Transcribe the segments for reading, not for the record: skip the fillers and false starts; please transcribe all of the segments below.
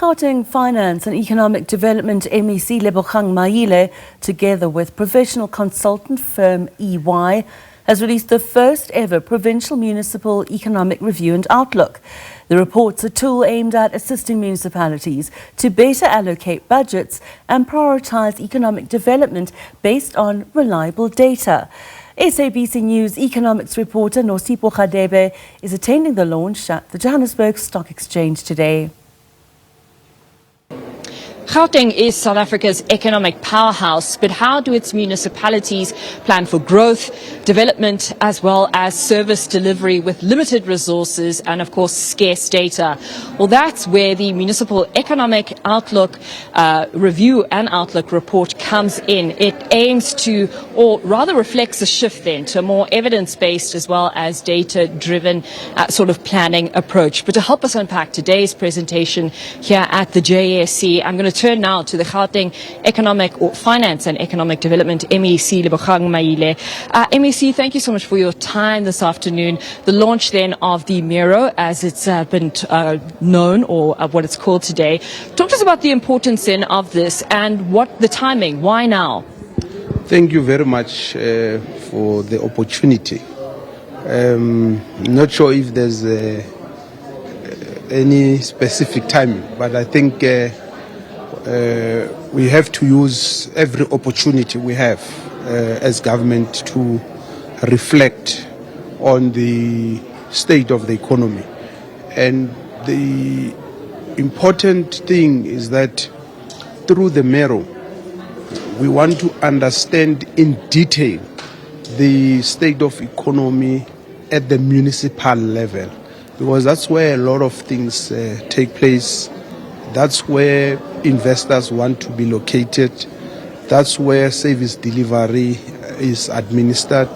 Gauteng Finance and Economic Development MEC Lebogang Maile, together with professional consultant firm EY, has released the first ever provincial municipal economic review and outlook. The report's a tool aimed at assisting municipalities to better allocate budgets and prioritise economic development based on reliable data. SABC News economics reporter Nosipho Radebe is attending the launch at the Johannesburg Stock Exchange today. Gauteng is South Africa's economic powerhouse, but how do its municipalities plan for growth, development, as well as service delivery with limited resources and, of course, scarce data? Well, that's where the Municipal Economic Outlook Review and Outlook report comes in. It aims to, or rather reflects a shift then to a more evidence-based as well as data-driven sort of planning approach. But to help us unpack today's presentation here at the JSC, I'm going to turn now to the Gauteng Economic or Finance and Economic Development MEC Lebogang Maile. MEC, thank you so much for your time this afternoon. The launch then of the Miro, as it's been known, or what it's called today. Talk to us about the importance then of this and what the timing. Why now? Thank you very much for the opportunity. Not sure if there's any specific timing, but I think we have to use every opportunity we have as government to reflect on the state of the economy. And the important thing is that through the Mero, we want to understand in detail the state of economy at the municipal level, because that's where a lot of things take place. That's where investors want to be located. That's where service delivery is administered.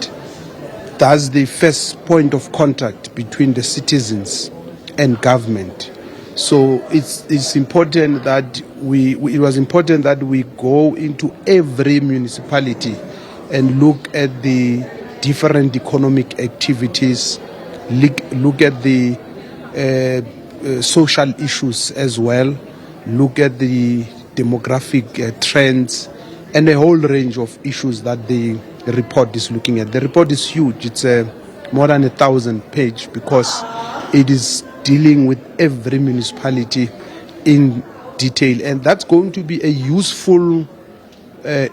That's the first point of contact between the citizens and government. So it's important that it was important that we go into every municipality and look at the different economic activities, look at the social issues as well, look at the demographic trends, and a whole range of issues that the report is looking at. The report is huge. It's more than 1,000 pages because it is dealing with every municipality in detail, and that's going to be a useful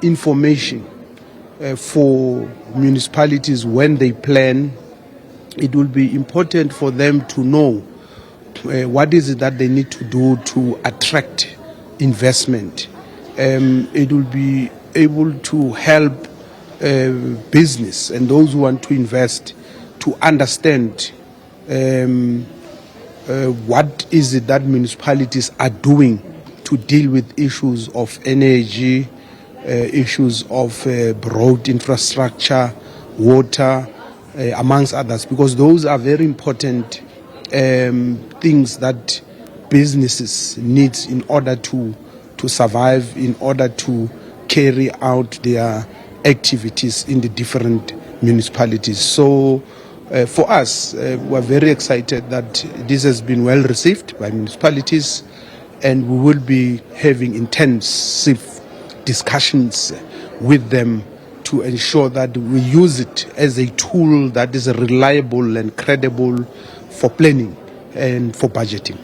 information for municipalities when they plan. It will be important for them to know what is it that they need to do to attract investment. It will be able to help business and those who want to invest to understand what is it that municipalities are doing to deal with issues of energy, issues of road infrastructure, water, amongst others, because those are very important things that businesses need in order to survive, in order to carry out their activities in the different municipalities. So for us, we're very excited that this has been well received by municipalities, and we will be having intensive discussions with them to ensure that we use it as a tool that is reliable and credible for planning and for budgeting.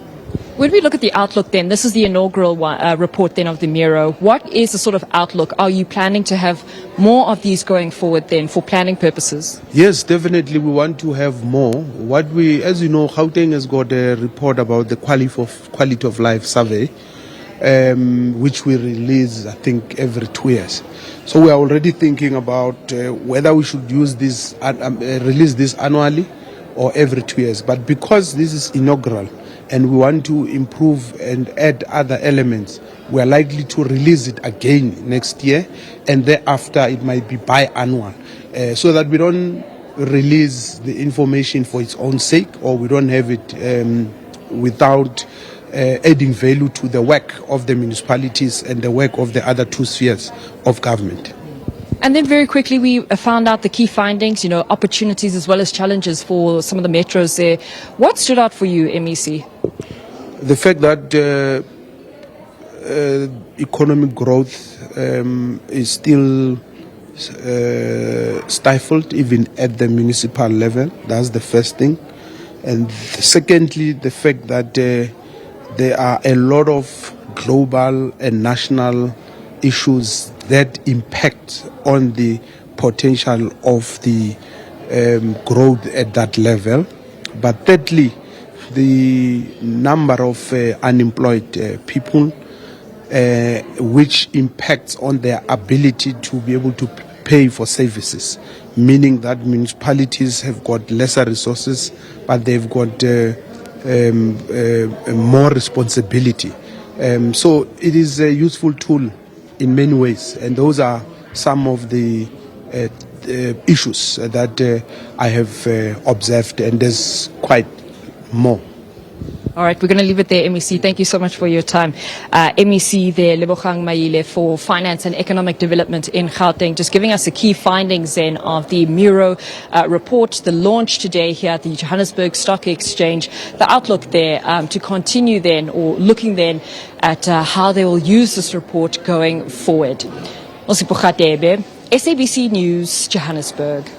When we look at the outlook then, this is the inaugural report then of the Miro. What is the sort of outlook? Are you planning to have more of these going forward then for planning purposes? Yes, definitely we want to have more. As you know, Gauteng has got a report about the quality of life survey, which we release, I think, every 2 years. So we are already thinking about whether we should use this, release this annually or every 2 years. But because this is inaugural and we want to improve and add other elements, we are likely to release it again next year, and thereafter it might be biannual, so that we don't release the information for its own sake, or we don't have it without adding value to the work of the municipalities and the work of the other two spheres of government. And then very quickly, we found out the key findings, opportunities as well as challenges for some of the metros there. What stood out for you, MEC? The fact that economic growth is still stifled even at the municipal level. That's the first thing. And secondly, the fact that there are a lot of global and national issues that impact on the potential of the growth at that level. But thirdly, the number of unemployed people, which impacts on their ability to be able to pay for services, meaning that municipalities have got lesser resources, but they've got more responsibility. So it is a useful tool in many ways, and those are some of the issues that I have observed, and there's quite more. All right, we're going to leave it there, MEC. Thank you so much for your time. MEC there, Lebogang Maile for Finance and Economic Development in Gauteng, just giving us the key findings then of the Muro report, the launch today here at the Johannesburg Stock Exchange, the outlook there to continue then, or looking then at how they will use this report going forward. Nosipho, Radebe, SABC News, Johannesburg.